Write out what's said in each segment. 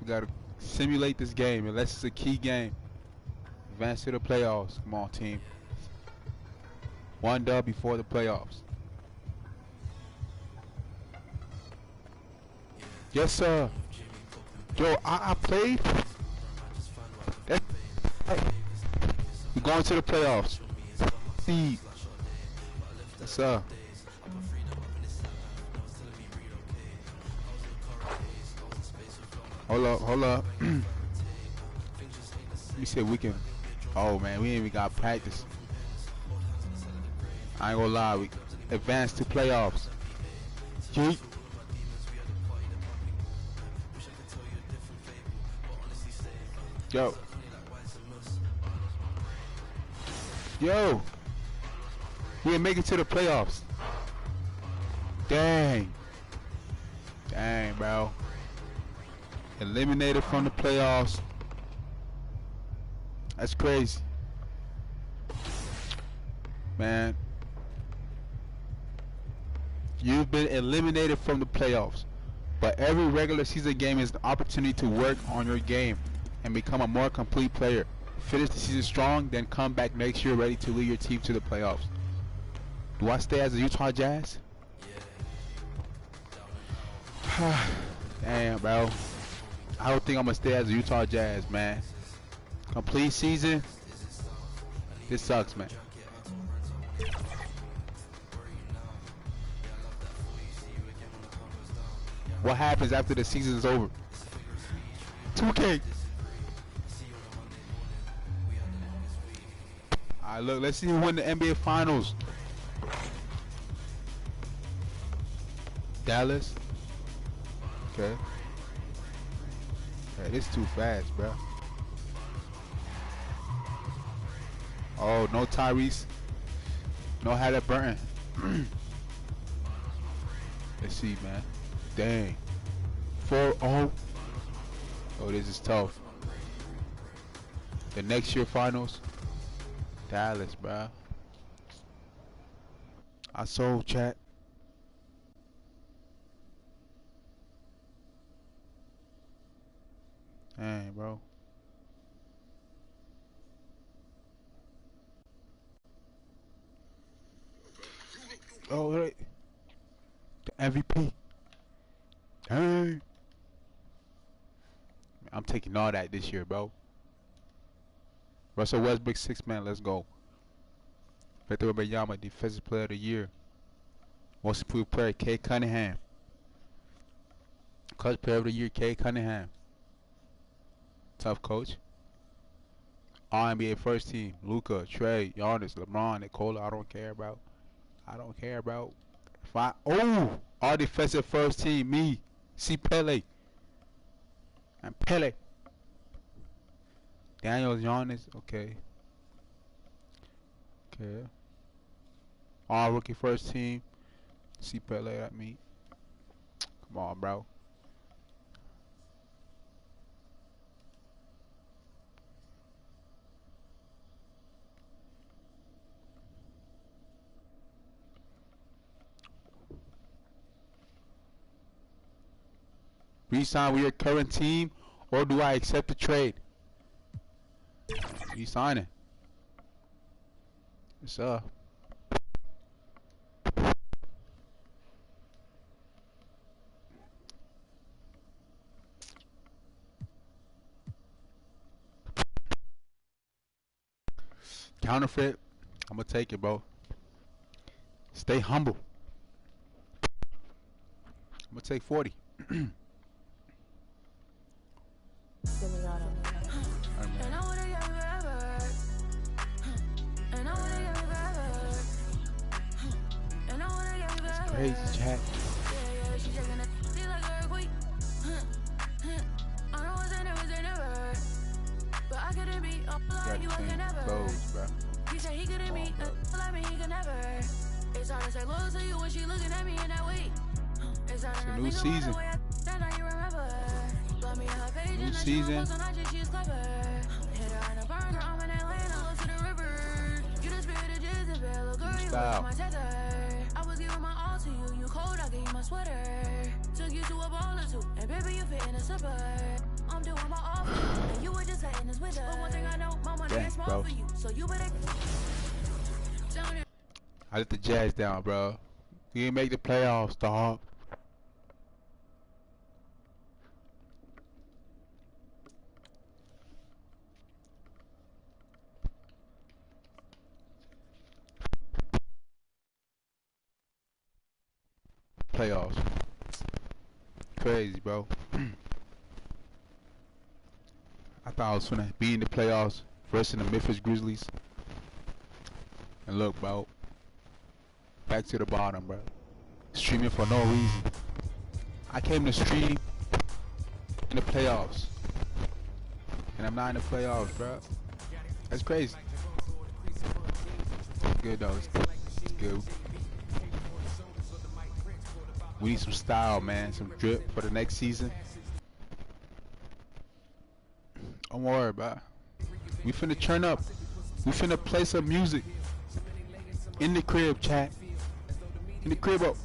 We gotta simulate this game unless it's a key game. Advance to the playoffs. Come on, team. One dub before the playoffs. Yes, sir. Yo, I played. We're going to the playoffs. See. Yes, sir. Hold up. Let me see if we can. Oh man, we ain't even got practice. I ain't gonna lie, we advance to playoffs. Yeet. Yo. We didn't make it to the playoffs. Dang, bro. Eliminated from the playoffs. That's crazy. Man. You've been eliminated from the playoffs. But every regular season game is an opportunity to work on your game and become a more complete player. Finish the season strong, then come back next year ready to lead your team to the playoffs. Do I stay as a Utah Jazz? Damn, bro. I don't think I'm gonna stay as a Utah Jazz, man. Complete season. This sucks, man. What happens after the season is over? 2K. Alright, look, let's see who win the NBA Finals. Dallas. Okay. Yeah, this too fast, bro. Oh, no Tyrese. No Halliburton. Let's see, man. Dang. 4-0. Oh, this is tough. The next year finals. Dallas, bro. I sold, chat. Dang, bro. Oh, wait. The MVP. Dang. I'm taking all that this year, bro. Russell Westbrook, 6-man. Let's go. Victor Wembanyama, Defensive Player of the Year. Most Improved Player, Kay Cunningham. Clutch Player of the Year, Kay Cunningham. Tough coach. All-NBA First Team, Luka, Trey, Giannis, LeBron, Nikola. I don't care about. All Defensive First Team, me, C. Pele, and Pele. Daniel Giannis, okay. All Rookie First Team, C. Pele, at me. Come on, bro. Resign with your current team, or do I accept the trade? Resigning. Yes, sir. Counterfeit. I'm gonna take it, bro. Stay humble. I'm gonna take 40. Crazy chat. Got to change clothes, bro. He said he couldn't meet like me, he could never. It's hard to say loyal to you when she looking at me in that way. It's a new season. New season. Style. I was giving my all to you. You cold, I gave you my sweater. Took you to a ball or two, and baby, you fit in a slipper. I'm bro. I let the Jazz down, bro. We didn't make the playoffs, dog. Playoffs. Crazy, bro. I thought I was gonna be in the playoffs versus the Memphis Grizzlies. And look, bro. Back to the bottom, bro. Streaming for no reason. I came to stream in the playoffs. And I'm not in the playoffs, bro. That's crazy. It's good, though. It's good. It's good. We need some style, man. Some drip for the next season. Don't worry, bro. We finna turn up. We finna play some music. In the crib, chat. In the crib, bro.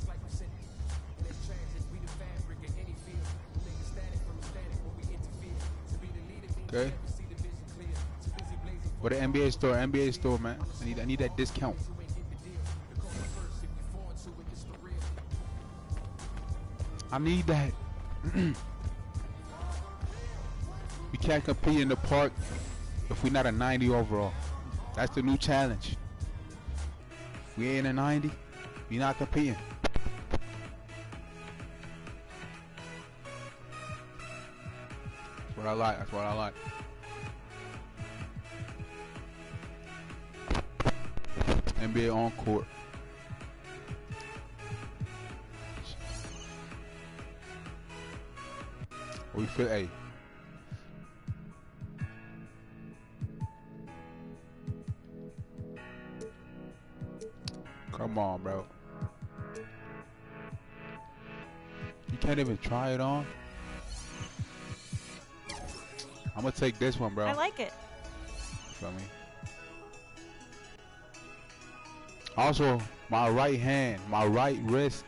Okay. What the NBA store? NBA store, man. I need that discount. I need that. We can't compete in the park if we're not a 90 overall. That's the new challenge. We ain't a 90, we not competing. That's what I like. That's what I like. NBA on court. We feel, hey. Come on, bro. You can't even try it on. I'm gonna take this one, bro. I like it. Feel me? Also, my right hand, my right wrist.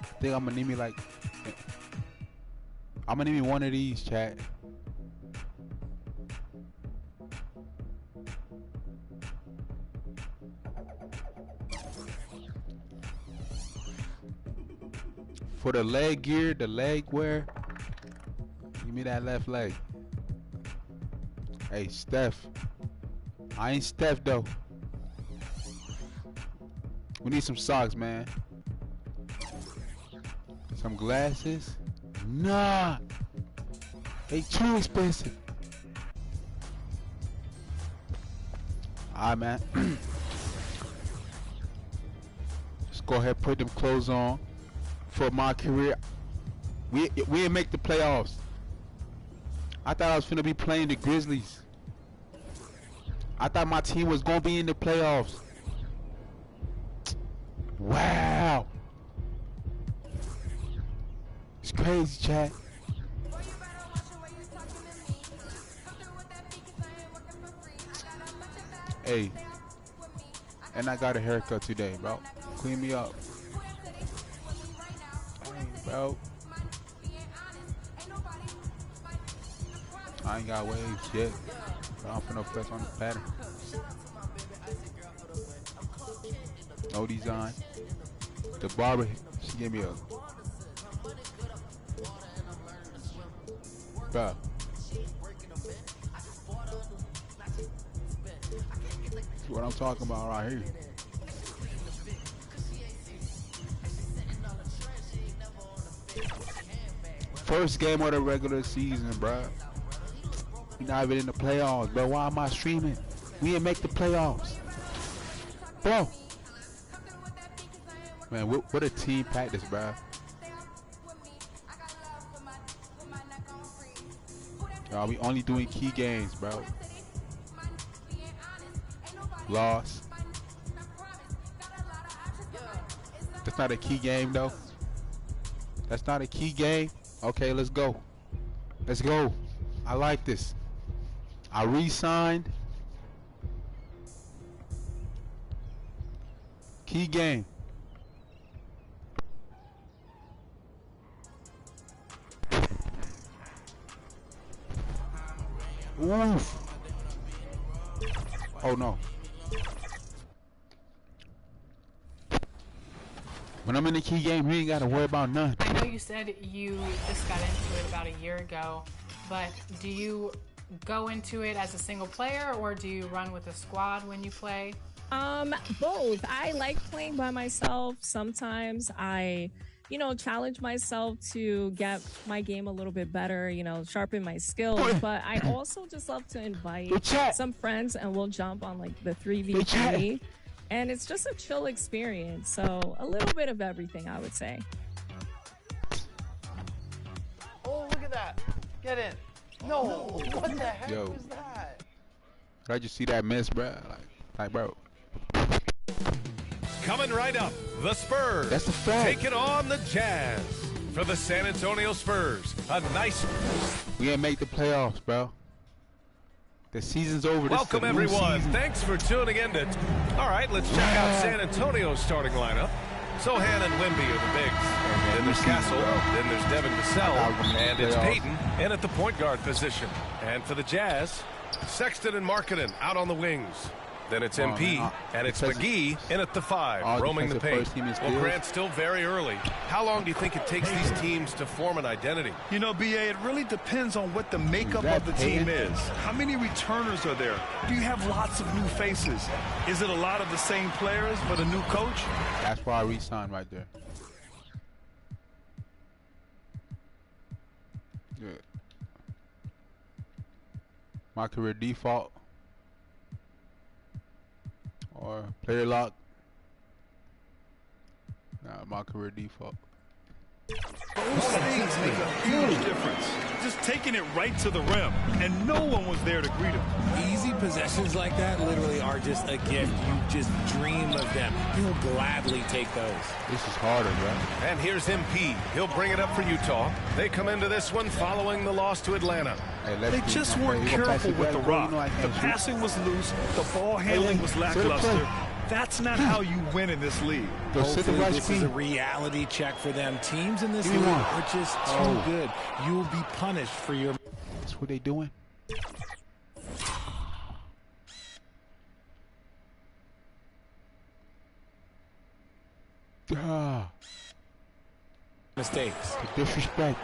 I think I'm gonna need me like. I'm gonna need me one of these, chat. For the leg gear, the leg wear, give me that left leg. Hey, Steph. I ain't Steph, though. We need some socks, man. Some glasses. Nah. They too expensive. Alright, man. Just go ahead and put them clothes on. For my career, we didn't make the playoffs. I thought I was finna be playing the Grizzlies. I thought my team was gonna be in the playoffs. Wow, it's crazy, chat. Hey, and I got a haircut today, bro. Clean me up. Bro, I ain't got waves yet, but I'm finna press on the pattern. No design. The barber, she gave me a. Bro. That's what I'm talking about right here. First game of the regular season, bro. We not even in the playoffs, bro. Why am I streaming? We didn't make the playoffs, bro. Man, what a team practice, bro. We only doing key games, bro. Loss. That's not a key game, though. That's not a key game. Okay, let's go. Let's go. I like this. I re-signed. Key game. Oof. Oh no. When I'm in the key game, you ain't gotta worry about nothing. I know you said you just got into it about a year ago, but do you go into it as a single player or do you run with a squad when you play? Both. I like playing by myself. Sometimes I, challenge myself to get my game a little bit better, sharpen my skills. But I also just love to invite some friends and we'll jump on like the 3v3. And it's just a chill experience. So a little bit of everything, I would say. Oh, look at that. Get in. No, what the heck was that? Did I just see that miss, bro? Like, bro. Coming right up, the Spurs. That's a fact. Taking on the Jazz. For the San Antonio Spurs, a nice... We ain't make the playoffs, bro. The season's over. Welcome, everyone. Thanks for tuning in to... All right, let's check out San Antonio's starting lineup. Sohan and Wemby are the bigs. Then there's Castle. Then there's Devin Vassell. And it's Payton in at the point guard position. And for the Jazz, Sexton and Markkanen out on the wings. Then it's MP, and it's McGee in at the 5, roaming the paint. Well, Grant, still very early. How long do you think it takes these teams to form an identity? You know, BA, it really depends on what the makeup of the team is. How many returners are there? Do you have lots of new faces? Is it a lot of the same players but a new coach? That's why I re-signed right there. Good. My career default. Or player lock. Nah, my career default. Those things make a huge difference. Just taking it right to the rim, and no one was there to greet him. Easy possessions like that literally are just a gift. You just dream of them. You'll gladly take those. This is harder, bro. And here's MP. He'll bring it up for Utah. They come into this one following the loss to Atlanta. Hey, they just weren't careful with the rock. The passing was loose. The ball handling was lackluster. That's not how you win in this league. Hopefully this is a reality check for them. Teams in this league are just too good. You will be punished for your... That's what they doing. mistakes. The disrespect.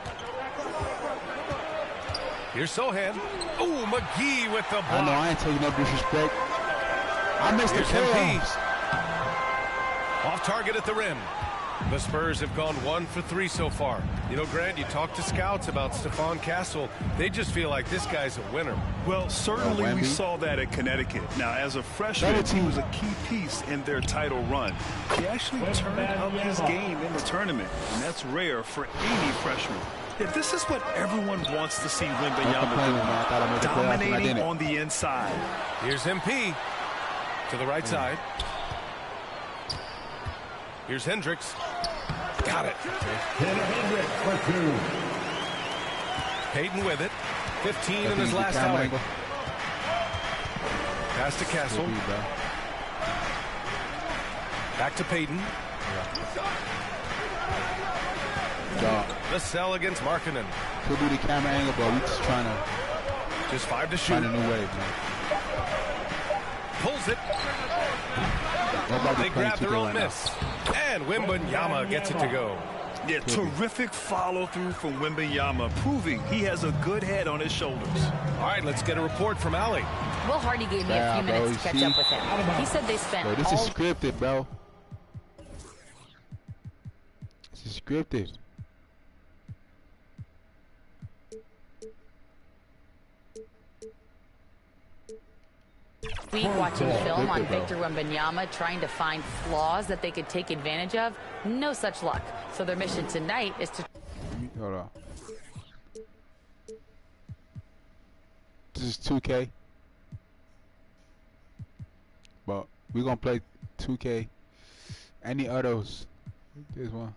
Here's Sohan. Oh, McGee with the block. I know I ain't taking no disrespect. I missed the playoffs. Off target at the rim. The Spurs have gone 1 for 3 so far. You know, Grant, you talk to scouts about Stephon Castle. They just feel like this guy's a winner. Well, certainly we saw that at Connecticut. Now, as a freshman, he was a key piece in their title run. He actually turned up his game in the tournament, and that's rare for any freshman. Yeah, this is what everyone wants to see Wembanyama do, dominating on the inside. Here's MP to the right side. Here's Hendricks. Got it. Payton with it. 15 in his last outing. Pass to Castle. Back to Payton. Vassell against Markkanen. Could be the camera angle, but we just trying to... Just 5 to shoot. Find a new wave, man. Pulls it. They grab their own miss. And Wembanyama gets it to go. Yeah, terrific follow-through from Wembanyama, proving he has a good head on his shoulders. All right, let's get a report from Allie. Will Hardy gave me a few minutes to catch up with him. He said they spent this is scripted, bro. This is scripted. Week watching film on Victor Wembanyama, trying to find flaws that they could take advantage of. No such luck. So their mission tonight is to... Hold on. This is 2K. But we're going to play 2K. Any others? This one.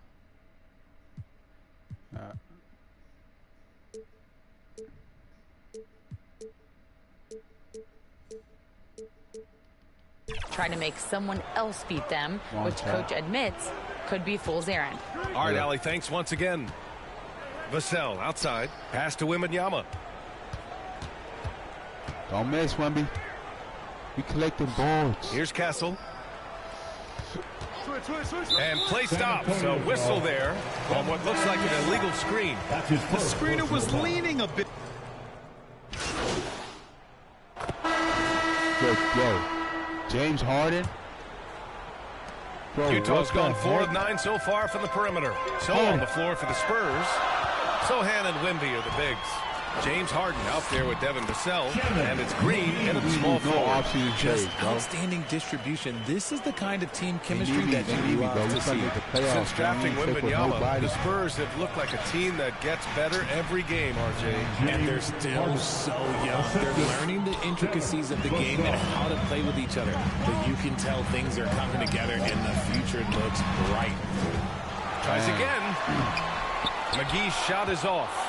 Trying to make someone else beat them, which coach admits could be fool's errand. All right, Allie, thanks once again. Vassell outside. Pass to Wembanyama. Don't miss, Wemby. We collecting boards. Here's Castle. And play stops. A whistle there on what looks like an illegal screen. The screener was leaning a bit. Yo, James Harden. Bro, Utah's gone 4 of 9 so far from the perimeter. So on the floor for the Spurs. Sohan and Wemby are the bigs. James Harden out there with Devin Vassell, and it's Green into the small forward. Just outstanding distribution. This is the kind of team chemistry that you love to see. Since drafting Wembanyama, the Spurs have looked like a team that gets better every game, RJ. And they're still so young. They're learning the intricacies of the game and how to play with each other. But you can tell things are coming together, and the future looks bright. Tries again. McGee's shot is off.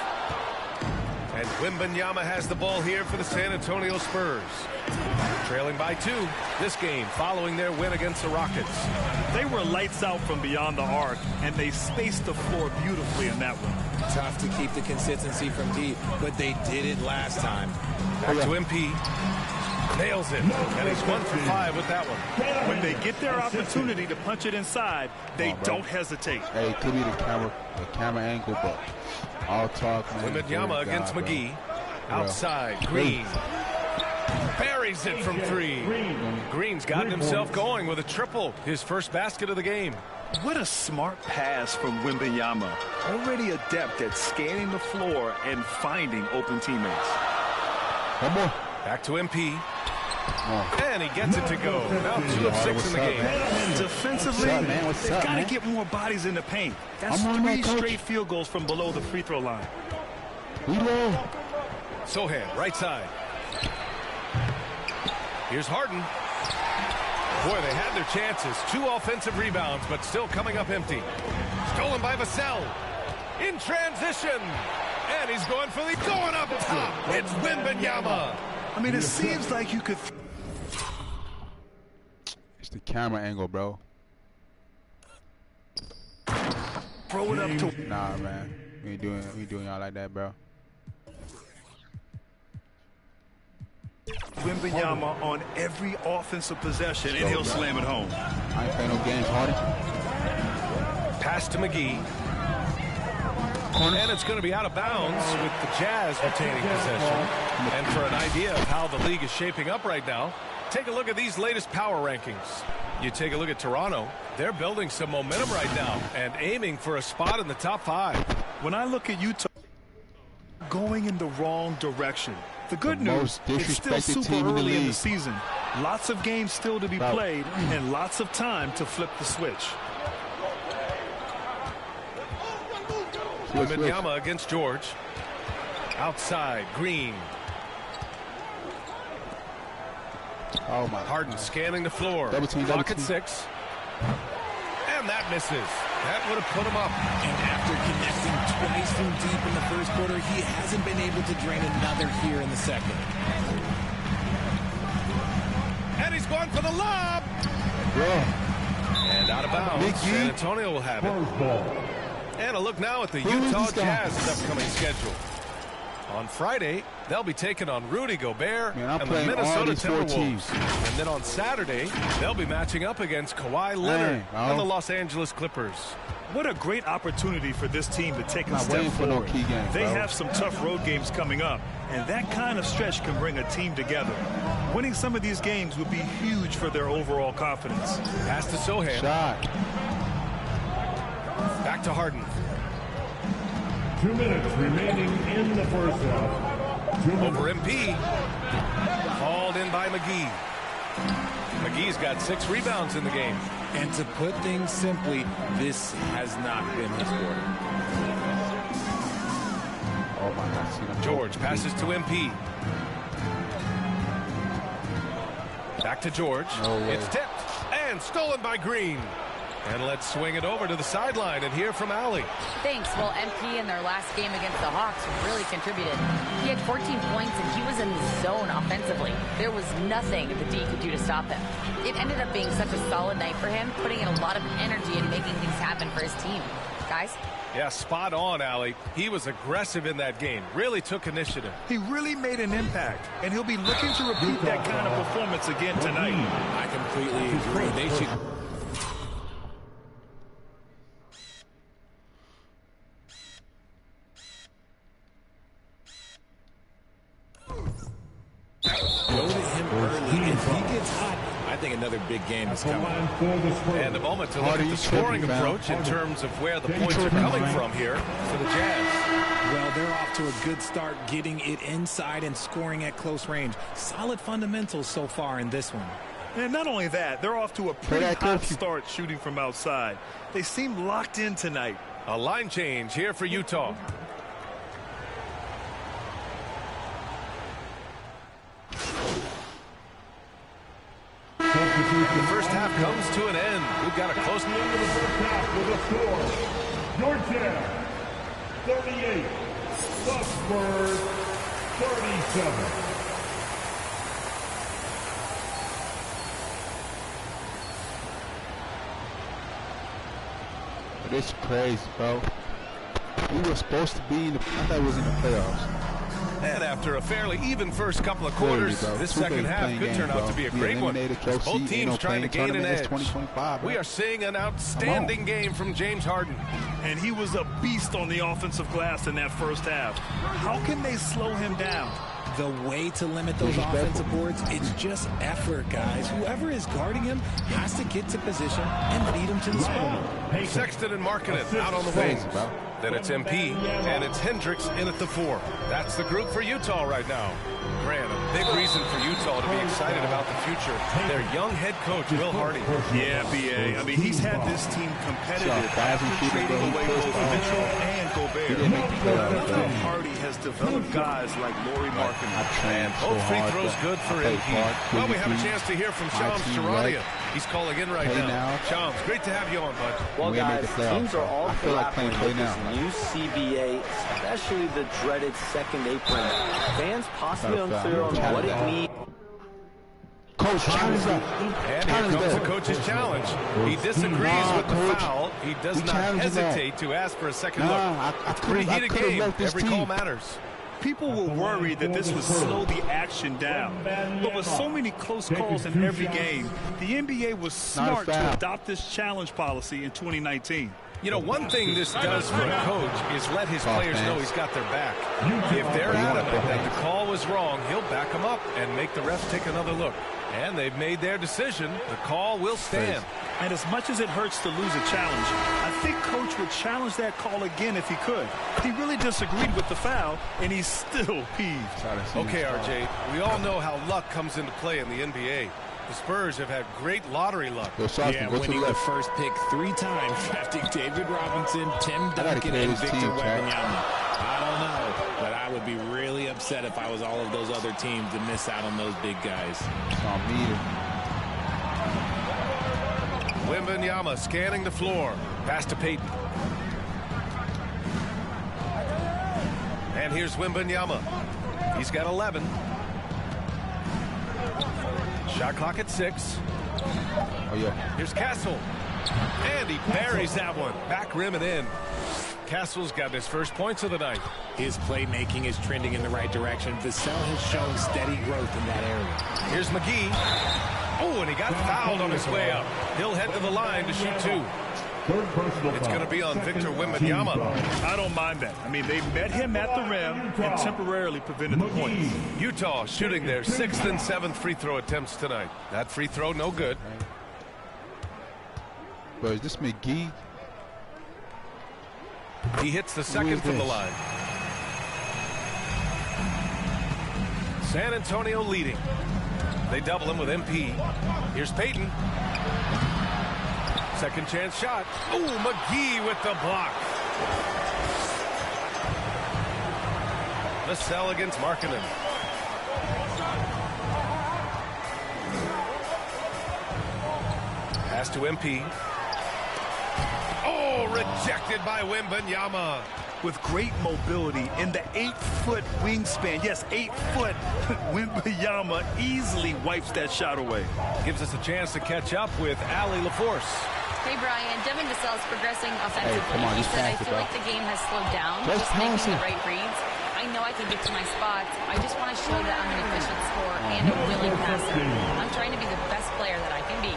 And Wembanyama has the ball here for the San Antonio Spurs. Trailing by 2 this game following their win against the Rockets. They were lights out from beyond the arc, and they spaced the floor beautifully in that one. Tough to keep the consistency from deep, but they did it last time. Back to MP. Nails it, and he's 1 for 5 with that one. When they get their opportunity to punch it inside, they don't hesitate. Hey, it could be the camera angle, but all talk. Wembanyama against McGee. Outside, Green. Buries it from 3. Green's gotten himself going with a triple. His first basket of the game. What a smart pass from Wembanyama. Already adept at scanning the floor and finding open teammates. One more. Back to MP. And he gets it to go. Now 2 of 6 in the game. Defensively, they've got to get more bodies in the paint. That's 3 straight field goals from below the free throw line. Sohan, right side. Here's Harden. Boy, they had their chances. 2 offensive rebounds, but still coming up empty. Stolen by Vassell. In transition. And he's going for the going up top. It's Wembanyama. I mean, it seems like you could. It's the camera angle, bro. Throw it up to. Nah, man. We ain't doing y'all like that, bro. Wembanyama on every offensive possession, and he'll slam it home. I ain't playing no games, Harden. Pass to McGee. And it's going to be out of bounds with the Jazz retaining possession. And for an idea of how the league is shaping up right now, take a look at these latest power rankings. You take a look at Toronto. They're building some momentum right now and aiming for a spot in the top 5. When I look at Utah, going in the wrong direction. The good news, it's still super early in the season. Lots of games still to be played and lots of time to flip the switch. Wembanyama against George. Outside, Green. Oh my! Harden scanning the floor. Clock at 6. And that misses. That would have put him up. And after connecting twice from deep in the first quarter, he hasn't been able to drain another here in the second. And he's going for the lob. Yeah. And out of bounds. San Antonio will have it. And a look now at the Utah Jazz's upcoming schedule. On Friday, they'll be taking on Rudy Gobert and the Minnesota Timberwolves. And then on Saturday, they'll be matching up against Kawhi Leonard and the Los Angeles Clippers. What a great opportunity for this team to take a step forward. They have some tough road games coming up, and that kind of stretch can bring a team together. Winning some of these games would be huge for their overall confidence. Pass to Sohan. Shot. Back to Harden. 2 minutes remaining in the first half. Over MP. Hauled in by McGee. McGee's got 6 rebounds in the game. And to put things simply, this has not been his quarter. Oh my God. George passes to MP. Back to George. It's tipped and stolen by Green. And let's swing it over to the sideline and hear from Allie. Thanks. Well, MP in their last game against the Hawks really contributed. He had 14 points and he was in the zone offensively. There was nothing the D could do to stop him. It ended up being such a solid night for him, putting in a lot of energy and making things happen for his team. guys. Yeah, spot on, Allie. He was aggressive in that game. Really took initiative. He really made an impact, and he'll be looking to repeat that kind of performance again tonight. I completely agree. They should... Go to him early. If he gets hot, I think another big game is coming. And a moment to look at the scoring approach in terms of where the points are coming from here for the Jazz. Well, they're off to a good start getting it inside and scoring at close range. Solid fundamentals so far in this one. And not only that, they're off to a pretty hot start shooting from outside. They seem locked in tonight. A line change here for Utah. The first half comes to an end. We've got a close into the first half with a score. Georgia 38, the Spurs 37. It's crazy, bro. We were supposed to be in the. I thought it was in the playoffs. And after a fairly even first couple of quarters, this second half could turn out to be a great one. Both teams trying to gain an edge. We are seeing an outstanding game from James Harden. And he was a beast on the offensive glass in that first half. How can they slow him down? The way to limit those offensive boards, it's just effort, guys. Whoever is guarding him has to get to position and lead him to the spot. Sexton and Markkanen out on the wing. Then it's MP, and it's Hendricks in at the 4. That's the group for Utah right now. Grant, a big reason for Utah to be excited about the future. Their young head coach, Will Hardy. Yeah, B.A. I mean, he's had this team competitive after trading away both Mitchell and Gobert. Hardy has developed guys like Lauri Markkanen. And both free throws good for MP. Well, we have a chance to hear from Shams Charania. He's calling in right now. Shams, great to have you on, bud. Well, guys, teams are all grappling with this new CBA, especially the dreaded second apron. Fans possibly unclear on what it means. Coach, challenge that. And here comes the coach's challenge. He disagrees with the foul. He does not hesitate to ask for a second look. It's a pretty heated game. Every call matters. People were worried that this would slow the action down. But with so many close calls in every game, the NBA was smart to adopt this challenge policy in 2019. You know, one thing this does for a coach is let his players know he's got their back. If they're adamant that the call was wrong, he'll back them up and make the refs take another look. And they've made their decision. The call will stand. And as much as it hurts to lose a challenge, I think Coach would challenge that call again if he could. He really disagreed with the foul, and he's still peeved. Okay, RJ, we all know how luck comes into play in the NBA. The Spurs have had great lottery luck. Yeah, winning the first pick 3 times, drafting David Robinson, Tim Duncan, and Victor Wembanyama. I don't know, but I would be really upset if I was all of those other teams to miss out on those big guys. Wembanyama scanning the floor. Pass to Payton. And here's Wembanyama. He's got 11. Shot clock at 6. Oh, yeah. Here's Castle. And he buries that one. Back rim and in. Castle's got his first points of the night. His playmaking is trending in the right direction. Vassell has shown steady growth in that area. Here's McGee. Oh, and he got fouled on his way up. He'll head to the line to shoot 2. It's going to be on Victor Wembanyama. I don't mind that. I mean, they met him at the rim and temporarily prevented the points. Utah shooting their 6th and 7th free throw attempts tonight. That free throw, no good. But is this McGee? He hits the second from the line. San Antonio leading. They double him with MP. Here's Payton. Second chance shot. Oh, McGee with the block. Vassell against Markkanen. Pass to MP. Oh, rejected by Wembanyama. With great mobility in the 8-foot wingspan. Yes, 8 foot. Wembanyama easily wipes that shot away. Gives us a chance to catch up with Allie LaForce. Hey, Brian. Devin Vassell is progressing offensively. Come on, he just said, I pass it, feel bro. like the game has slowed down. Just Just making pass the it. right reads. I know I can get to my spots. I just want to show that I'm an efficient scorer and a willing passer. I'm trying to be the best player that I can be.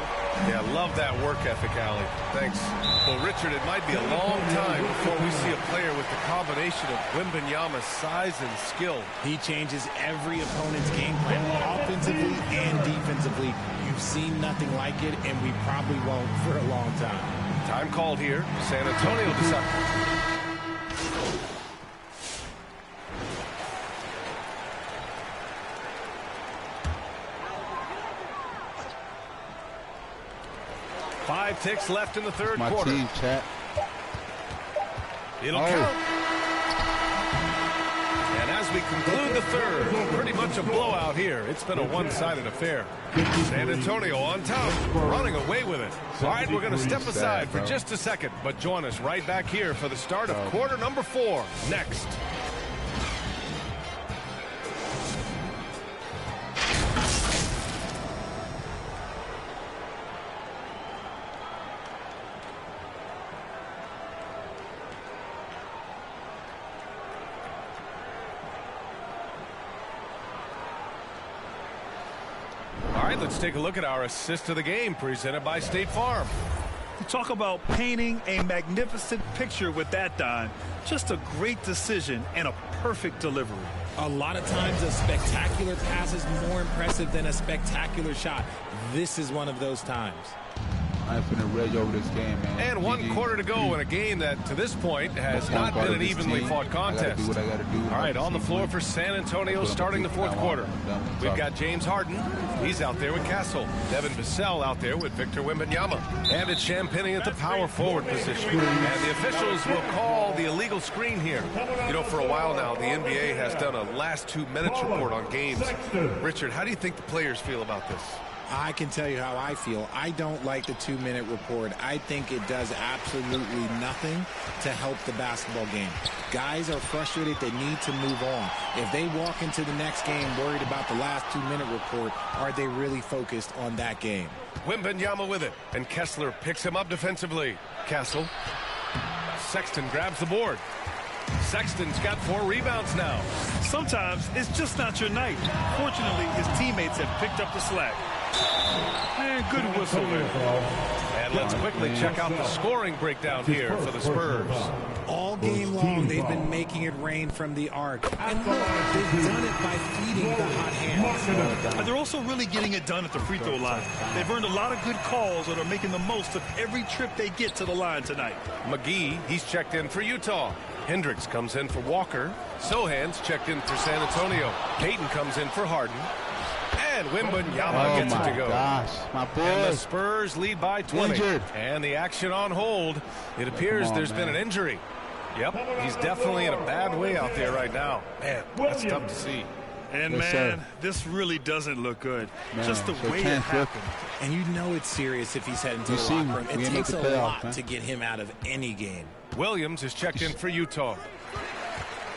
Yeah, love that work ethic, Allie. Thanks. Well, Richard, it might be a long time before we see a player with the combination of Wembanyama's size and skill. He changes every opponent's game plan, offensively and defensively. You've seen nothing like it, and we probably won't for a long time. Time called here. San Antonio decides. 5 ticks left in the third quarter. Team, chat. It'll count. And as we conclude the third, pretty much a blowout here. It's been a one-sided affair. San Antonio on top, running away with it. All right, we're going to step aside for just a second, but join us right back here for the start of quarter number 4 next. Let's take a look at our assist of the game presented by State Farm. You talk about painting a magnificent picture with that, Don. Just a great decision and a perfect delivery. A lot of times a spectacular pass is more impressive than a spectacular shot. This is one of those times. I'm finna rage over this game, man. And one quarter to go in a game that, to this point, has not been an evenly fought contest. I gotta do what I gotta do. All right, on the floor for San Antonio starting the fourth quarter. We've got James Harden. He's out there with Castle. Devin Vassell out there with Victor Wembanyama. And it's Champagnie at the power forward position. And the officials will call the illegal screen here. You know, for a while now, the NBA has done a last 2 minutes report on games. Richard, how do you think the players feel about this? I can tell you how I feel. I don't like the 2-minute report. I think it does absolutely nothing to help the basketball game. Guys are frustrated. They need to move on. If they walk into the next game worried about the last 2-minute report, are they really focused on that game? Wembanyama with it, and Kessler picks him up defensively. Castle. Sexton grabs the board. Sexton's got 4 rebounds now. Sometimes it's just not your night. Fortunately, his teammates have picked up the slack. And good whistle there. And let's quickly check out the scoring breakdown here for the Spurs. All game long, they've been making it rain from the arc. And look, they've done it by feeding the hot hands. And they're also really getting it done at the free throw line. They've earned a lot of good calls and are making the most of every trip they get to the line tonight. McGee, he's checked in for Utah. Hendricks comes in for Walker. Sohan's checked in for San Antonio. Payton comes in for Harden. And Wembanyama gets it to go. Gosh, my boy. And the Spurs lead by 20. Injured. And the action on hold. It appears there's been an injury. Yep, he's definitely in a bad way out there right now. Man, that's tough to see. And, Yes, man, sir. this really doesn't look good. Man, Just the so way it can't flip happened. And you know it's serious if he's heading to You the see, locker room. we It ain't takes make a the playoffs, lot man. to get him out of any game. Williams is checked in for Utah.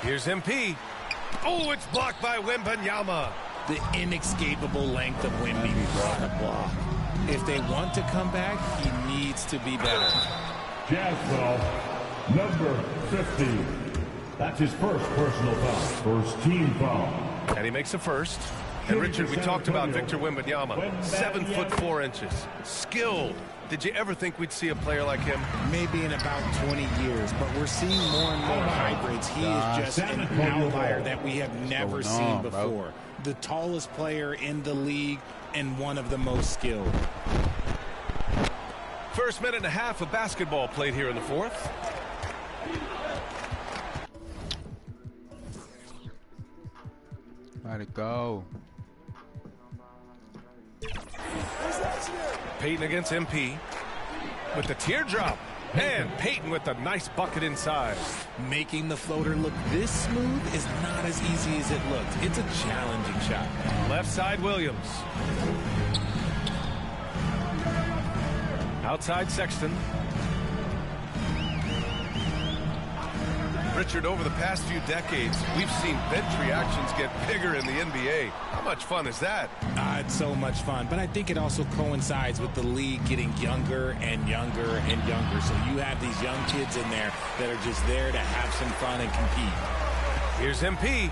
Here's MP. Oh, it's blocked by Wembanyama. The inescapable length of Wemby brought a block. If they want to come back, he needs to be better. Jazz foul, number 50. That's his first personal foul. First team foul. And he makes a first. And Richard, we talked about Victor Wembanyama. 7'4". Skilled. Did you ever think we'd see a player like him? Maybe in about 20 years, but we're seeing more and more hybrids. He is just an outlier that we have never seen before. The tallest player in the league and one of the most skilled. First minute and a half of basketball played here in the fourth. Let it go. Payton against MP with the teardrop. And Payton with a nice bucket inside. Making the floater look this smooth is not as easy as it looked. It's a challenging shot. Left side Williams. Outside Sexton. Richard, over the past few decades, we've seen bench reactions get bigger in the NBA. How much fun is that? It's so much fun, but I think it also coincides with the league getting younger and younger and younger. So you have these young kids in there that are just there to have some fun and compete. Here's MP.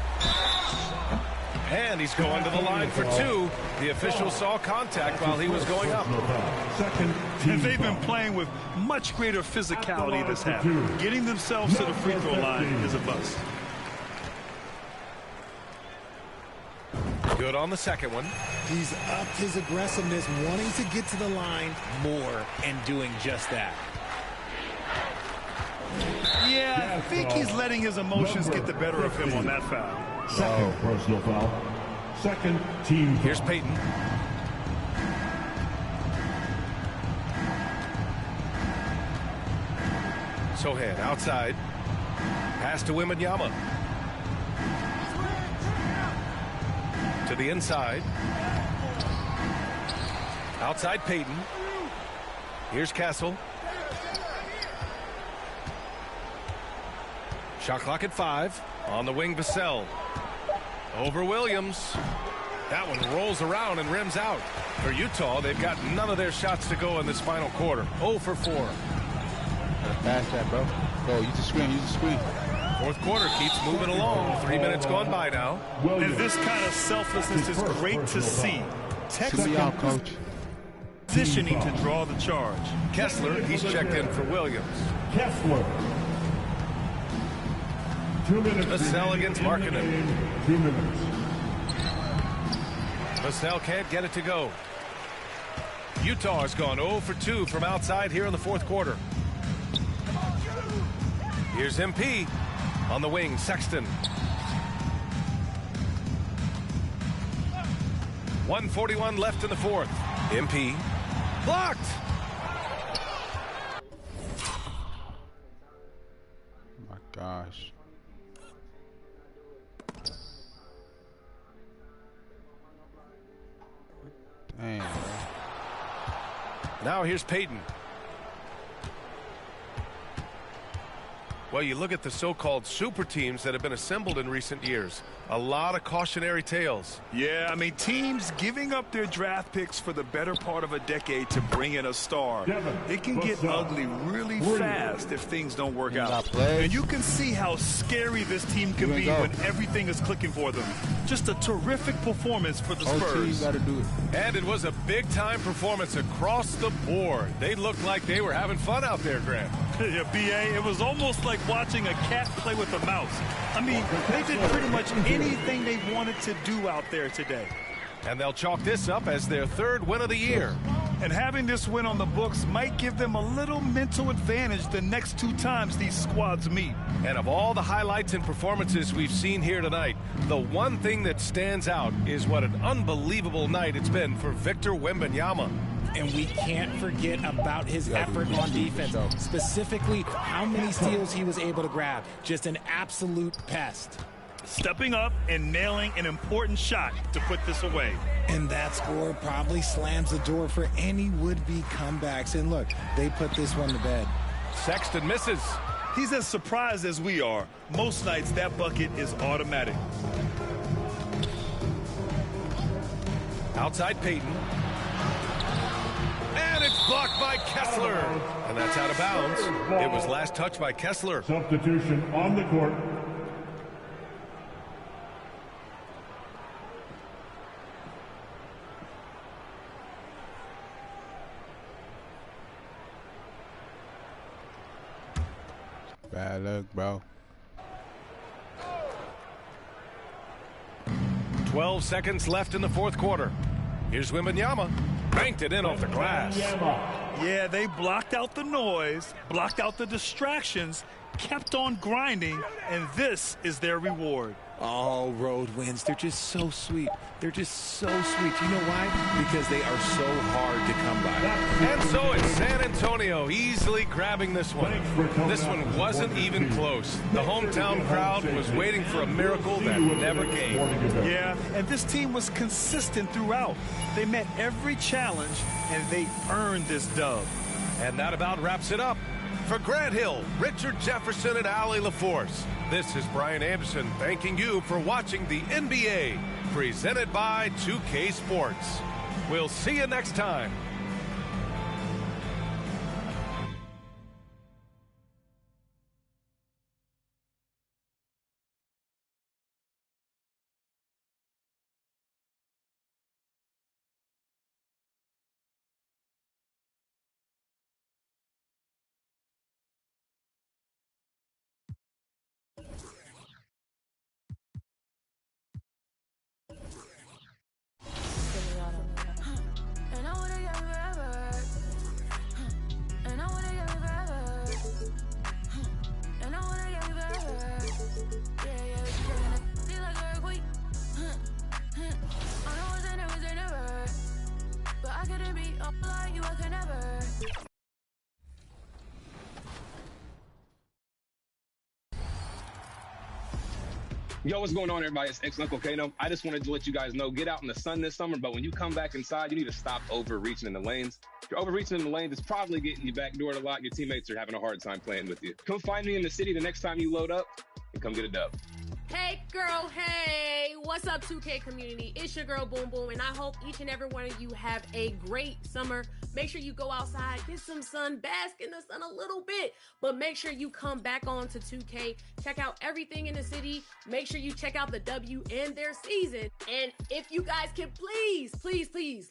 And he's going to the line for two. The official saw contact while he was going up. And they've been playing with much greater physicality this half. Getting themselves to the free throw line is a bust. Good on the second one. He's upped his aggressiveness, wanting to get to the line more and doing just that. Yeah, I think he's letting his emotions get the better of him on that foul. Second personal foul. Second team foul. Here's Payton. Sohan outside. Pass to Wembanyama. To the inside. Outside Payton. Here's Castle. Shot clock at 5. On the wing, Vassell. Over Williams. That one rolls around and rims out. For Utah, they've got none of their shots to go in this final quarter. 0 for 4. Pass that, bro. Go, use the screen, use the screen. Fourth quarter keeps moving along. 3 minutes gone by now. And this kind of selflessness is great to see. Texas coach. Positioning to draw the charge. Kessler, he's checked in for Williams. Kessler. 2 minutes. Vassell against Markkanen. 2 minutes. Vassell can't get it to go. Utah has gone 0 for 2 from outside here in the fourth quarter. Here's MP. On the wing, Sexton. 1:41 left in the fourth. MP. Blocked! Oh my gosh. Dang, bro. Now here's Payton. Well, you look at the so-called super teams that have been assembled in recent years. A lot of cautionary tales. Yeah, I mean, teams giving up their draft picks for the better part of a decade to bring in a star. It can get ugly really fast if things don't work out. And you can see how scary this team can be when everything is clicking for them. Just a terrific performance for the Spurs. And it was a big-time performance across the board. They looked like they were having fun out there, Grant. Yeah, B.A., it was almost like watching a cat play with a mouse. I mean, they did pretty much anything they wanted to do out there today. And they'll chalk this up as their third win of the year. And having this win on the books might give them a little mental advantage the next 2 times these squads meet. And of all the highlights and performances we've seen here tonight, the one thing that stands out is what an unbelievable night it's been for Victor Wembanyama. And we can't forget about his effort on defense, specifically how many steals he was able to grab. Just an absolute pest. Stepping up and nailing an important shot to put this away. And that score probably slams the door for any would-be comebacks. And look, they put this one to bed. Sexton misses. He's as surprised as we are. Most nights that bucket is automatic. Outside Payton. And it's blocked by Kessler. And that's out of bounds. It was last touched by Kessler. Substitution on the court. Bad luck, bro. 12 seconds left in the fourth quarter. Here's Wembanyama. Banked it in off the glass. Yeah, they blocked out the noise, blocked out the distractions, kept on grinding, and this is their reward. All road wins. They're just so sweet. They're just so sweet. You know why? Because they are so hard to come by. And so it's San Antonio easily grabbing this one. This one wasn't even close. The hometown crowd was waiting for a miracle that never came. Yeah, and this team was consistent throughout. They met every challenge, and they earned this dub. And that about wraps it up. For Grant Hill, Richard Jefferson, and Allie LaForce, this is Brian Anderson thanking you for watching the NBA, presented by 2K Sports. We'll see you next time. Yo, what's going on, everybody? It's ex-Uncle Kano. I just wanted to let you guys know, get out in the sun this summer, but when you come back inside, you need to stop overreaching in the lanes. If you're overreaching in the lanes, it's probably getting you backdoored a lot. Your teammates are having a hard time playing with you. Come find me in the city the next time you load up and come get a dub. Hey girl, hey, what's up 2K community? It's your girl Boom Boom, and I hope each and every one of you have a great summer. Make sure you go outside, get some sun, bask in the sun a little bit, but make sure you come back on to 2K, check out everything in the city, make sure you check out the W and their season, and if you guys can please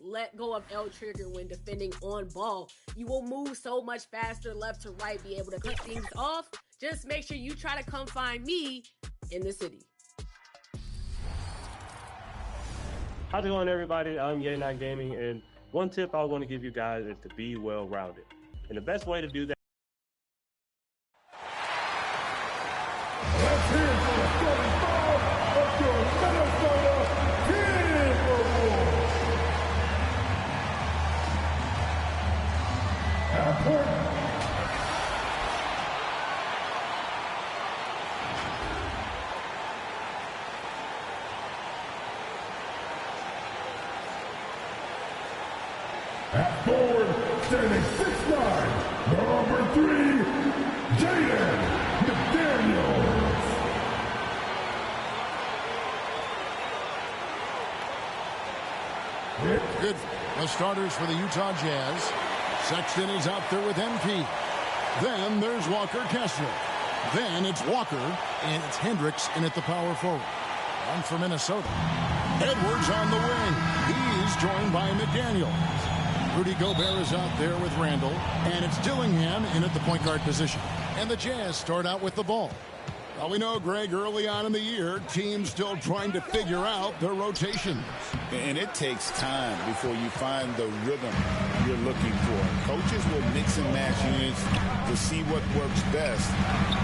let go of L trigger when defending on ball. You will move so much faster left to right, be able to cut things off. Just make sure you try to come find me in the city. How's it going, everybody? I'm Yay Gaming, and one tip I want to give you guys is to be well-rounded. And the best way to do that. Let's hear it for the starting five of your Minnesota Timberwolves. At point. At forward, standing 6'9", number 3, Jaden McDaniels. Good. The starters for the Utah Jazz. Sexton is out there with MP. Then there's Walker Kessler. Then it's Walker, and it's Hendricks in at the power forward. One for Minnesota. Edwards on the wing. He's joined by McDaniels. Rudy Gobert is out there with Randall, and it's Dillingham in at the point guard position. And the Jazz start out with the ball. Well, we know, Greg, early on in the year, teams still trying to figure out their rotations. And it takes time before you find the rhythm you're looking for. Coaches will mix and match units to see what works best,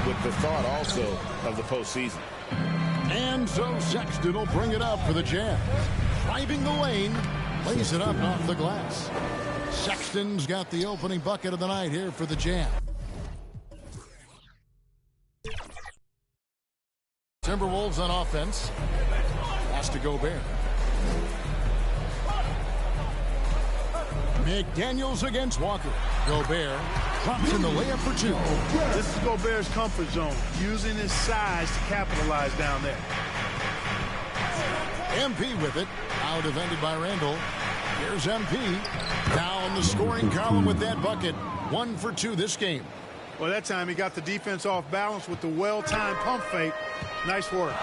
with the thought also of the postseason. And so Sexton will bring it up for the Jazz. Driving the lane, lays it up off the glass. Sexton's got the opening bucket of the night here for the Jazz. Timberwolves on offense. Pass to Gobert. McDaniels against Walker. Gobert drops in the layup for two. This is Gobert's comfort zone, using his size to capitalize down there. MP with it. Now defended by Randall. Here's MP. Down the scoring column with that bucket. 1 for 2 this game. Well, that time he got the defense off balance with the well-timed pump fake. Nice work.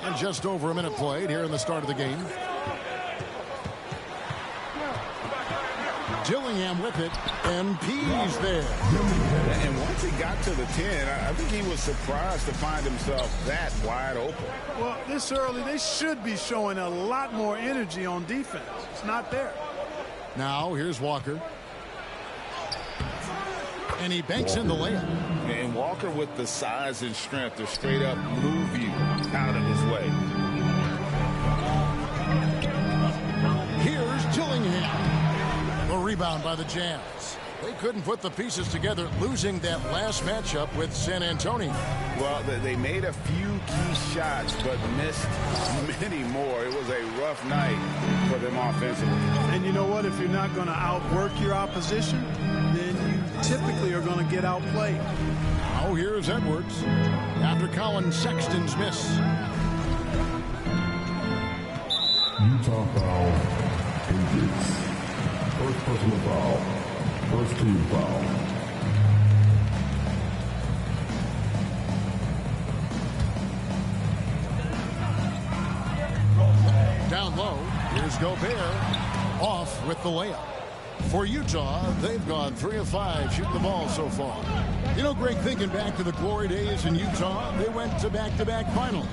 And just over a minute played here in the start of the game. Dillingham with it. MP's there. And once he got to the 10, I think he was surprised to find himself that wide open. Well, this early, they should be showing a lot more energy on defense. It's not there. Now, here's Walker. And he banks in the layup. And Walker with the size and strength to straight up move you out of his way. Here's Dillingham. A rebound by the Jazz. They couldn't put the pieces together, losing that last matchup with San Antonio. Well, they made a few key shots, but missed many more. It was a rough night for them offensively. And you know what? If you're not going to outwork your opposition, then you typically are going to get outplayed. Now here's Edwards after Colin Sexton's miss. Utah foul. Hendricks. First personal foul. First team foul. Down low, here's Gobert. Off with the layup. For Utah, they've gone 3 of 5 shooting the ball so far. You know, Greg, thinking back to the glory days in Utah, they went to back-to-back finals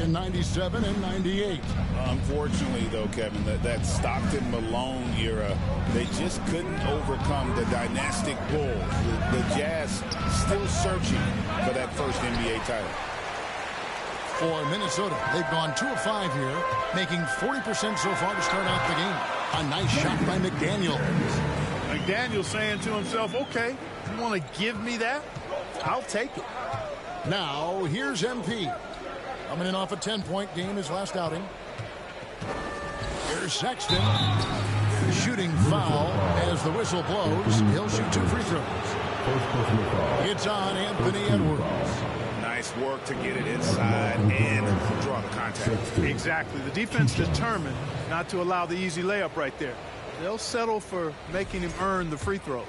in 97 and 98. Unfortunately, though, Kevin, that Stockton-Malone era, they just couldn't overcome the dynastic Bulls. The Jazz still searching for that first NBA title. For Minnesota, they've gone 2 of 5 here, making 40% so far to start out the game. A nice shot by McDaniel. McDaniel saying to himself, okay, you want to give me that? I'll take it. Now, here's MP. Coming in off a 10-point game his last outing. Here's Sexton. Shooting foul as the whistle blows. He'll shoot 2 free throws. It's on Anthony Edwards. Nice work to get it inside and draw the contact. Exactly. The defense determined not to allow the easy layup right there. They'll settle for making him earn the free throws.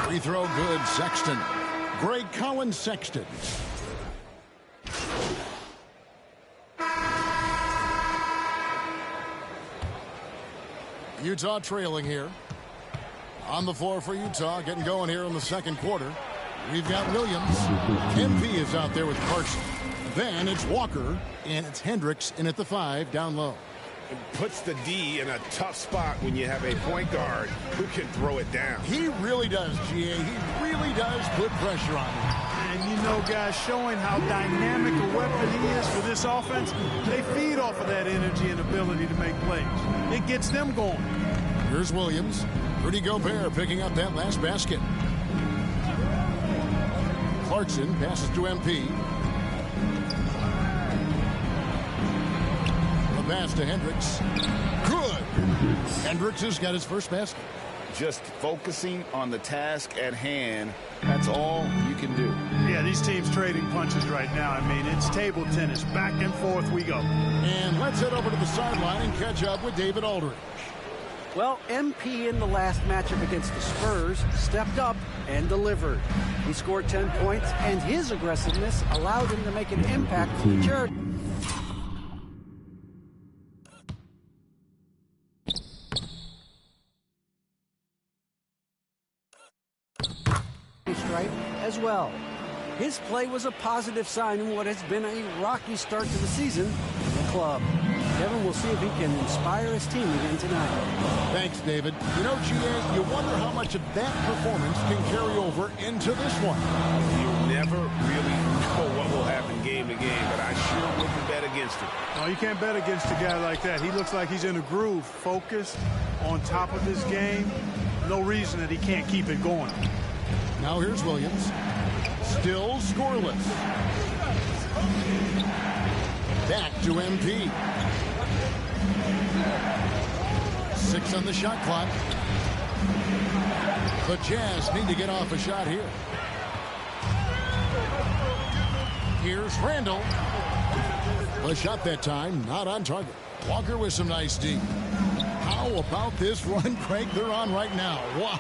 Free throw good, Sexton. Greg Collins Sexton. Utah trailing here. On the floor for Utah, getting going here in the second quarter. We've got Williams. MP is out there with Carson. Then it's Walker, and it's Hendricks in at the 5, down low. It puts the D in a tough spot when you have a point guard who can throw it down. He really does, GA. He really does put pressure on him. And you know, guys, showing how dynamic a weapon he is for this offense, they feed off of that energy and ability to make plays. It gets them going. Here's Williams. Rudy Gobert picking up that last basket. Clarkson passes to MP. The pass to Hendricks. Good. Hendricks has got his first basket. Just focusing on the task at hand. That's all you can do. Yeah, these teams trading punches right now. I mean, it's table tennis. Back and forth we go. And let's head over to the sideline and catch up with David Aldridge. Well, MP in the last matchup against the Spurs stepped up and delivered. He scored 10 points, and his aggressiveness allowed him to make an impact for the charity. Stripe as well. His play was a positive sign in what has been a rocky start to the season for the club. Kevin will see if he can inspire his team again tonight. Thanks, David. You know, GA, you wonder how much of that performance can carry over into this one. You never really know what will happen game to game, but I sure wouldn't bet against it. No, you can't bet against a guy like that. He looks like he's in a groove, focused, on top of his game. No reason that he can't keep it going. Now here's Williams. Still scoreless. Back to MP. 6 on the shot clock. The Jazz need to get off a shot here. Here's Randall. The shot that time, not on target. Walker with some nice D. How about this run, Craig, they're on right now? Wow.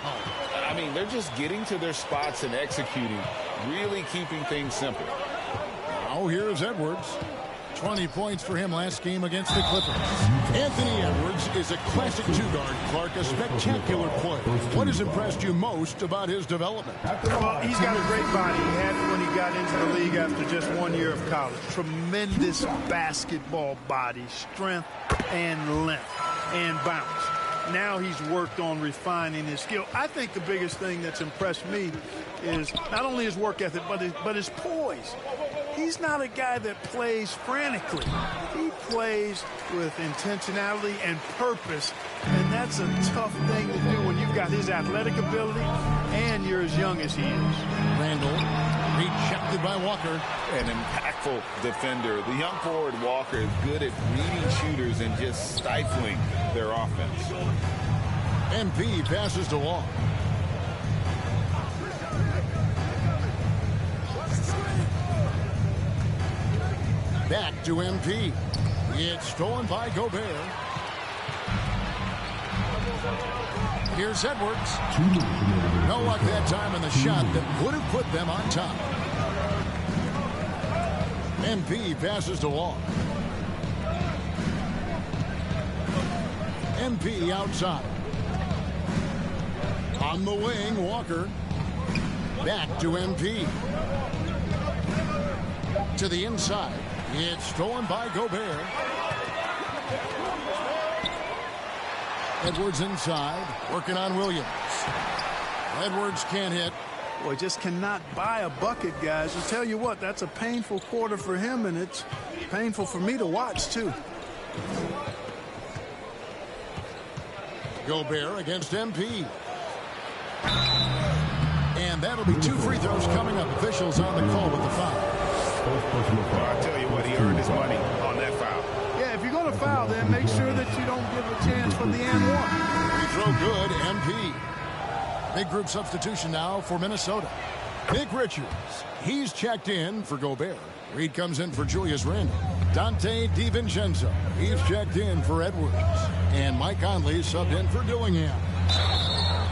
I mean, they're just getting to their spots and executing, really keeping things simple. Now here's Edwards. 20 points for him last game against the Clippers. Anthony Edwards is a classic two-guard. Clark, a spectacular player. What has impressed you most about his development? Well, he's got a great body. He had it when he got into the league after just 1 year of college. Tremendous basketball body, strength and length and bounce. now he's worked on refining his skill. I think the biggest thing that's impressed me is not only his work ethic, but his poise. He's not a guy that plays frantically. He plays with intentionality and purpose, and that's a tough thing to do when you've got his athletic ability and you're as young as he is. Randall rejected by Walker. An impactful defender. The young forward Walker is good at reading shooters and just stifling their offense. MP passes to Wall. Back to MP. It's stolen by Gobert. Here's Edwards. No luck that time in the shot that would have put them on top. MP passes to Wall. MP outside. On the wing, Walker. Back to MP. To the inside. It's stolen by Gobert. Edwards inside, working on Williams. Edwards can't hit. Boy, just cannot buy a bucket, guys. I'll tell you what, that's a painful quarter for him, and it's painful for me to watch, too. Gobert against MP. And that'll be 2 free throws coming up. Officials on the call with the foul. I'll tell you what, he earned his money on that foul. Yeah, if you're going to foul, then make sure that you don't give a chance for the and one. Free throw good, MP. Big group substitution now for Minnesota. Nick Richards, he's checked in for Gobert. Reed comes in for Julius Randle. Dante DiVincenzo, he's checked in for Edwards. And Mike Conley subbed in for Dillingham.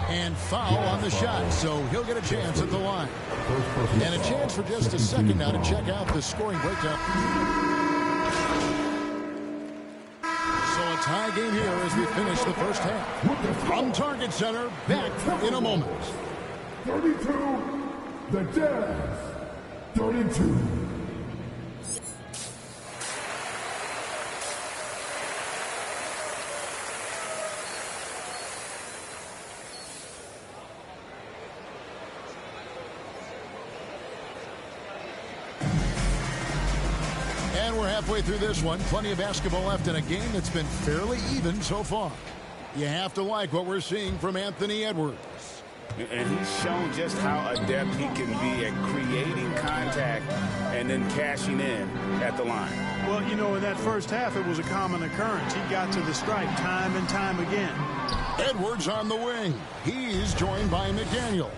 And foul on the shot, so he'll get a chance at the line. And a chance for just a second now to check out the scoring breakdown. So a tie game here as we finish the first half. From Target Center, back in a moment. 32, the Jazz. 32. We're halfway through this one. Plenty of basketball left in a game that's been fairly even so far. You have to like what we're seeing from Anthony Edwards. And he's shown just how adept he can be at creating contact and then cashing in at the line. Well, you know, in that first half, it was a common occurrence. He got to the stripe time and time again. Edwards on the wing. He's joined by McDaniels.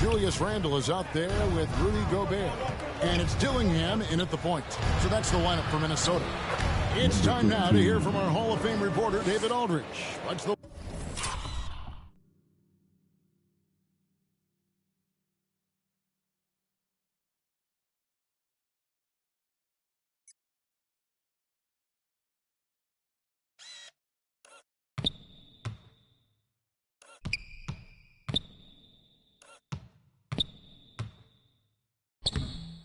Julius Randle is out there with Rudy Gobert. And it's Dillingham in at the point. So that's the lineup for Minnesota. It's time now to hear from our Hall of Fame reporter, David Aldridge. What's the...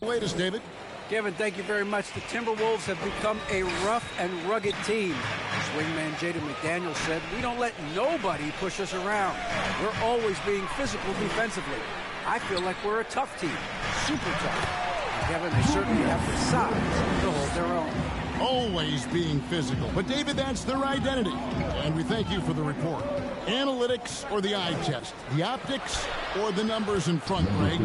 latest, David? Kevin, thank you very much. The Timberwolves have become a rough and rugged team. As wingman Jaden McDaniels said, we don't let nobody push us around. We're always being physical defensively. I feel like we're a tough team, super tough. And Kevin, they certainly have the size to hold their own. Always being physical. But, David, that's their identity. And we thank you for the report. Analytics or the eye test? The optics or the numbers in front, Greg?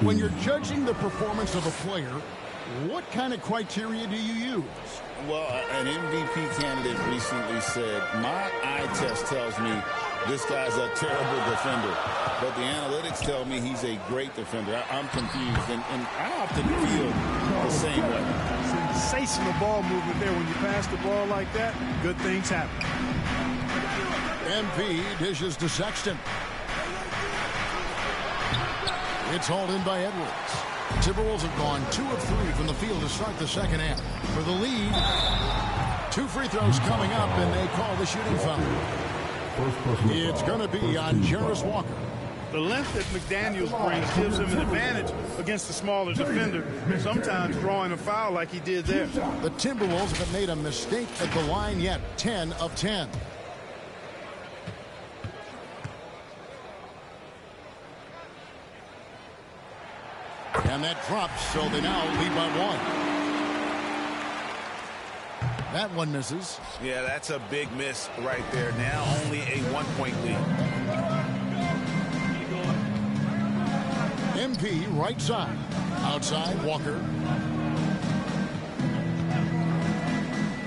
When you're judging the performance of a player, what kind of criteria do you use? Well, an MVP candidate recently said, my eye test tells me this guy's a terrible defender, but the analytics tell me he's a great defender. I'm confused, and I often feel the same way. Sensational ball movement there. When you pass the ball like that, good things happen. MP dishes to Sexton. It's hauled in by Edwards. Timberwolves have gone 2 of 3 from the field to start the second half. For the lead, 2 free throws coming up, and they call the shooting foul. It's going to be on Jarvis Walker. The length that McDaniels brings gives him an advantage against the smaller defender, sometimes drawing a foul like he did there. The Timberwolves haven't made a mistake at the line yet, 10 of 10. And that drops, so they now lead by 1. That one misses. Yeah, that's a big miss right there. Now only a 1-point lead. MP right side. Outside, Walker.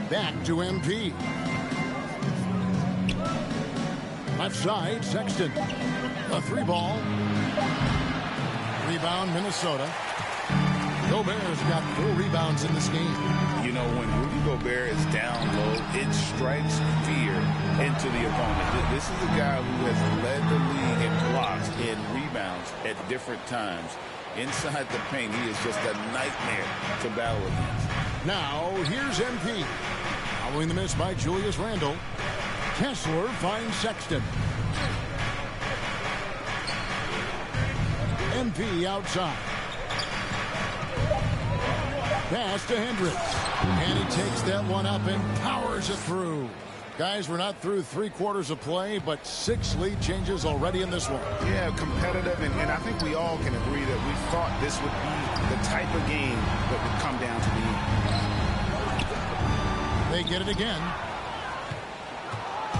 Back to MP. Left side, Sexton. A 3-ball. Rebound, Minnesota. Gobert's got 4 rebounds in this game. You know, when Rudy Gobert is down low, it strikes fear into the opponent. This is a guy who has led the league in blocks and rebounds at different times. Inside the paint, he is just a nightmare to battle against. Now, here's MP. Following the miss by Julius Randle. Kessler finds Sexton. MP outside. Pass to Hendricks. And he takes that one up and powers it through. Guys, we're not through 3/4 of play, but 6 lead changes already in this one. Yeah, competitive, and I think we all can agree that we thought this would be the type of game that would come down to the end. They get it again.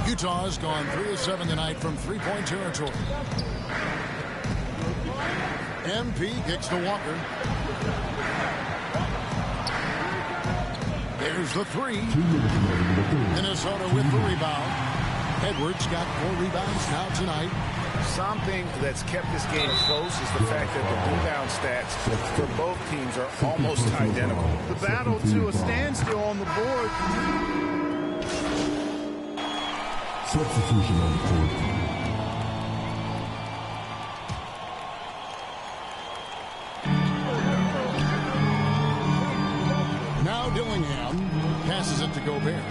Utah's gone 3 of 7 tonight from 3-point territory. MP kicks to Walker. There's the 3. Minnesota with the rebound. Edwards got 4 rebounds now tonight. Something that's kept this game close is the fact that the rebound stats for both teams are almost identical. The battle to a standstill on the board. Substitution on the court. Now Dillingham passes it to Gobert.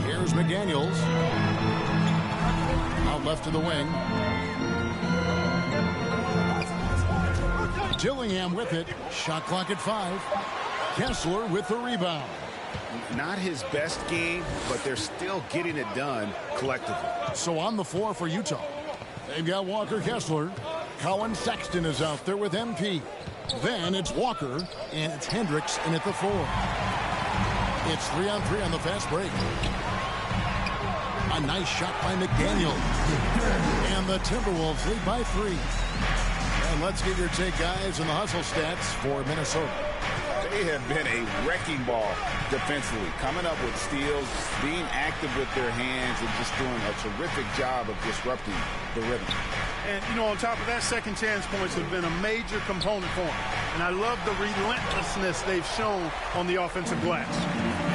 Here's McDaniels. Out left to the wing. Dillingham with it. Shot clock at 5. Kessler with the rebound. Not his best game, but they're still getting it done collectively. So on the floor for Utah, they've got Walker, Kessler. Colin Sexton is out there with MP. Then it's Walker, and it's Hendricks in at the 4. It's 3-on-3 on the fast break. A nice shot by McDaniel. And the Timberwolves lead by 3. And let's get your take, guys, on the hustle stats for Minnesota. They have been a wrecking ball defensively, coming up with steals, being active with their hands, and just doing a terrific job of disrupting the rhythm. And, you know, on top of that, second chance points have been a major component for them. And I love the relentlessness they've shown on the offensive glass.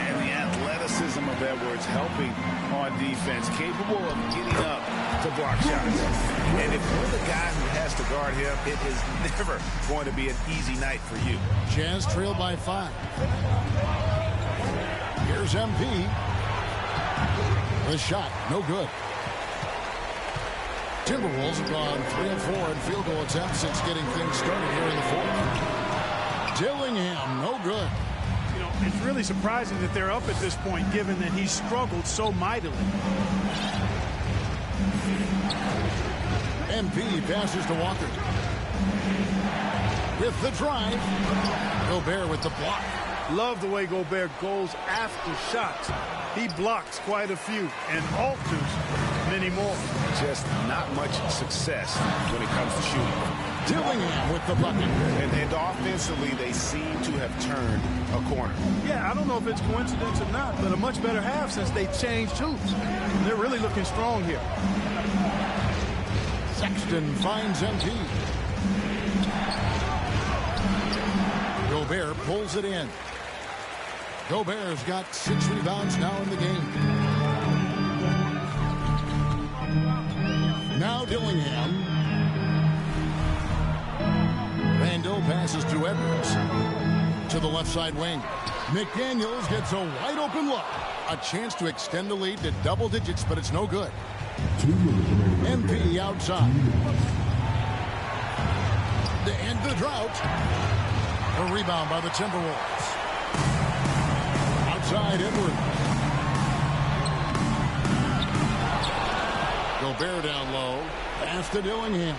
And the athleticism of Edwards helping on defense, capable of getting up to block shots. And if you're the guy who has to guard him, it is never going to be an easy night for you. Jazz trail by 5. Here's MP. The shot, no good. Timberwolves have gone 3 of 4 in field goal attempts since getting things started here in the 4th. Dillingham, no good. You know, it's really surprising that they're up at this point, given that he struggled so mightily. MP passes to Walker. With the drive. Gobert with the block. Love the way Gobert goes after shots. He blocks quite a few and alters many more. Just not much success when it comes to shooting. Dillingham with the bucket. And offensively, they seem to have turned a corner. Yeah, I don't know if it's coincidence or not, but a much better half since they changed hoops. They're really looking strong here. Sexton finds MP. Gobert pulls it in. Gobert's got 6 rebounds now in the game. Now Dillingham. Randall passes to Edwards to the left side wing. McDaniels gets a wide open look. A chance to extend the lead to double digits, but it's no good. MP outside. To end the drought. A rebound by the Timberwolves. Outside Edwards. Gobert down low. Pass to Dillingham.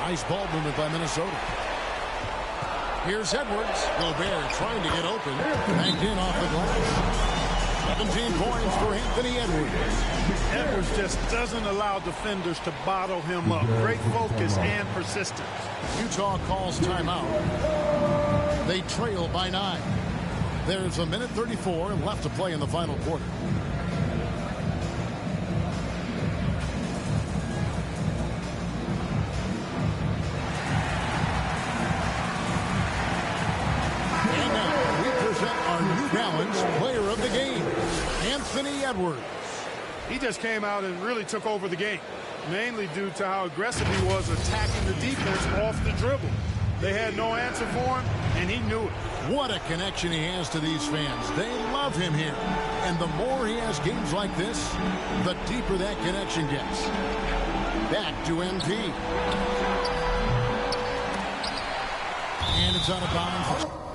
Nice ball movement by Minnesota. Here's Edwards. Gobert trying to get open. Banked in off the glass. 17 points for Anthony Edwards. Edwards just doesn't allow defenders to bottle him up. Great focus and persistence. Utah calls timeout. They trail by 9. There's 1:34 left to play in the final quarter. Player of the game, Anthony Edwards. He just came out and really took over the game, mainly due to how aggressive he was attacking the defense off the dribble. They had no answer for him, and he knew it. What a connection he has to these fans. They love him here. And the more he has games like this, the deeper that connection gets. Back to MP. And it's out of bounds.